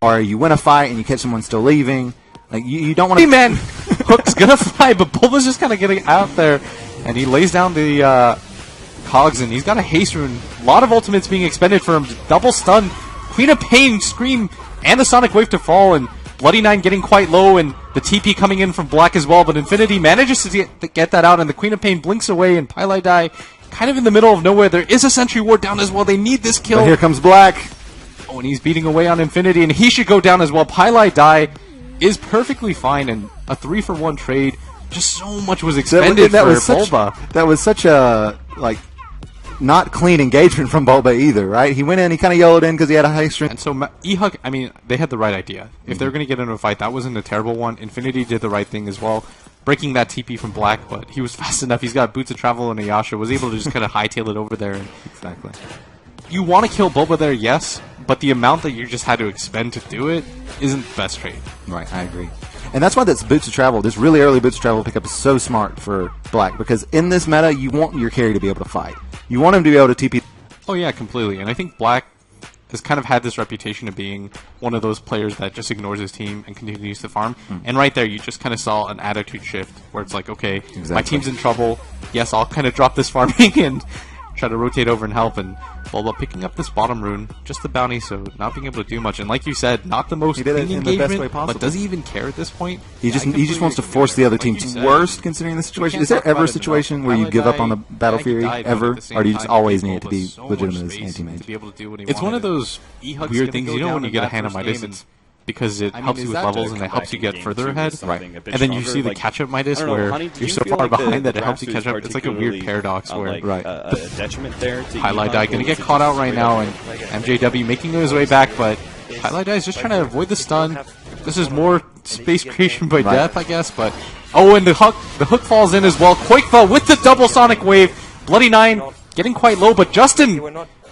or you win a fight and you catch someone still leaving. Like you don't want to. Hey man, Hook's gonna fly, but Bulba's just kind of getting out there, and he lays down the cogs, and he's got a haste rune. A lot of ultimates being expended for him. Double stun, Queen of Pain, Scream, and the Sonic Wave to fall, and Bloody Nine getting quite low, and the TP coming in from Black as well. But Infinity manages to get that out, and the Queen of Pain blinks away, and Pylai kind of in the middle of nowhere. There is a Sentry Ward down as well. They need this kill. But here comes Black. Oh, and he's beating away on Infinity, and he should go down as well. Pylai is perfectly fine, and a 3-for-1 trade. Just so much was expended for Bulba. That was such a, like, not clean engagement from Bulba either, right? He went in, he kind of yellowed in because he had a high strength. And so EHUG, I mean, they had the right idea. If they were going to get into a fight, that wasn't a terrible one. Infinity did the right thing as well, breaking that TP from Black, but he was fast enough. He's got Boots of Travel and Ayasha, was able to just kind of hightail it over there. And exactly. You want to kill Bulba there, yes, but the amount that you just had to expend to do it isn't the best trade. Right, I agree. And that's why this Boots of Travel, this really early Boots of Travel pickup is so smart for Black, because in this meta, you want your carry to be able to fight. You want him to be able to TP. Oh yeah, completely. And I think Black has kind of had this reputation of being one of those players that just ignores his team and continues to farm. And right there, you just kind of saw an attitude shift where it's like, okay, my team's in trouble. Yes, I'll kind of drop this farming and try to rotate over and help. And Bulba picking up this bottom rune, just the bounty, so not being able to do much. And like you said, not the most clean engagement, but does he even care at this point? He just wants to force the other team to worst, considering the situation. Is there ever a situation where you give up on the Battle Fury, ever? Or do you just always need it to be legitimate as anti-mage? It's one of those weird things, you know, when you get a hand of Midas, it's because it helps you with levels and it helps you get further ahead. Right. And then you see the catch-up Midas where you're so far behind that it helps you catch up. It's like a weird paradox where Pylai going to get caught out right now, and MJW making his way back, but Pylai is just trying to avoid the stun. This is more space creation by death, I guess, but... Oh, and the hook falls in as well. Quakefa with the double Sonic Wave. Bloody Nine getting quite low, but Justin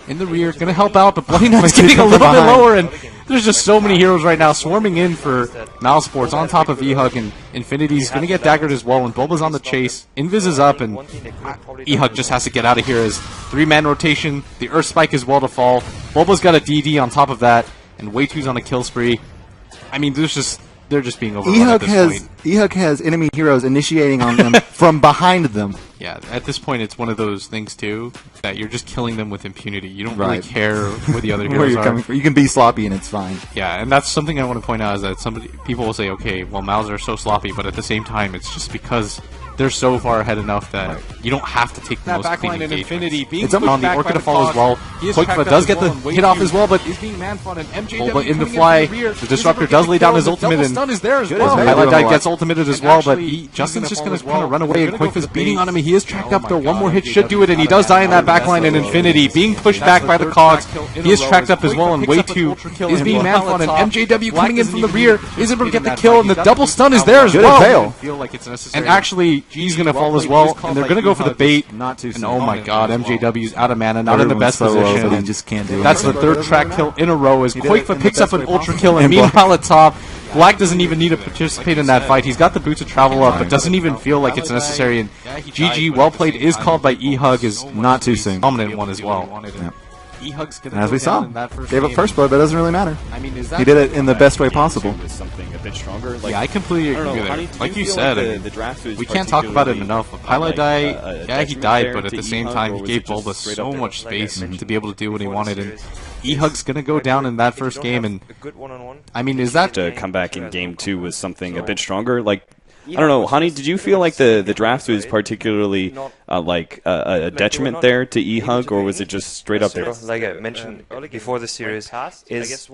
in the rear, going to help out, but Bloody Nine's getting a little bit lower, and there's just so many heroes right now swarming in for MOUZ Sports on top of EHUG, and Infinity's going to get daggered as well, and Bulba's on the chase. Invis is up, and EHUG just has to get out of here as 3-man rotation, the Earth Spike is well to fall. Bulba's got a DD on top of that, and Way2's on a kill spree. I mean, they're just being overrun at this point. EHUG has enemy heroes initiating on them from behind them. Yeah, at this point, it's one of those things, too, that you're just killing them with impunity. You don't really care where the other heroes are. Coming from. You can be sloppy and it's fine. Yeah, and that's something I want to point out is that people will say, okay, well, MOUZ are so sloppy, but at the same time, it's just because they're so far ahead enough that you don't have to take the most clean engagement. It's on the Orchid to fall as well. Quakefa does get the hit off as well, but Bulba in the fly. The Disruptor does lay down his ultimate, and Pylai gets ultimated as well, but Justin's just going to kind of run away, and Quakefa's beating on him. He is tracked up, though. One more hit should do it, and he does die in that backline in Infinity. Being pushed back by the cogs. He is tracked up as well, and Way2 is being man-fought, and MJW coming in from the rear is able to get the kill, and the double stun is there as well. And actually, he's going to fall as well, and they're going to go for the bait. And oh my god, MJW's out of mana, not in the best position. He just can't do it. That's the third track kill in a row as Quakefa picks up an ultra kill, and meanwhile at top, Black doesn't even need to participate in that fight. He's got the Boots of Travel up, but doesn't even feel like it's necessary. And GG, well played, is called by EHUG as not too soon. Dominant one as well. And as we saw, gave up first blood, but it doesn't really matter. He did it in the best way possible. Yeah, I completely agree with it. Like you said, we can't talk about it enough. Pylai yeah, he died, but at the same time, he gave Bulba so much space to be able to do what he wanted. And EHUG's going to go down in that first game. And I mean, is that to come back in game 2 was something a bit stronger? Like, I don't know, Hani, did you feel like the draft was particularly like a detriment there to EHUG, or was it just straight up there? Like I mentioned before the series, is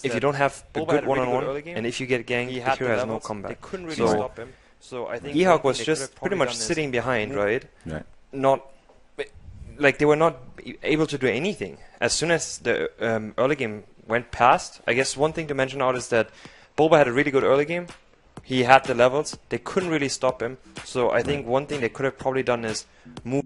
if you don't have a good one-on-one, and if you get ganked, the hero has no comeback. So I think EHUG was just pretty much sitting behind, right? Not like they were not able to do anything. As soon as the early game went past, I guess one thing to mention out is that Bulba had a really good early game. He had the levels. They couldn't really stop him. So I think one thing they could have probably done is move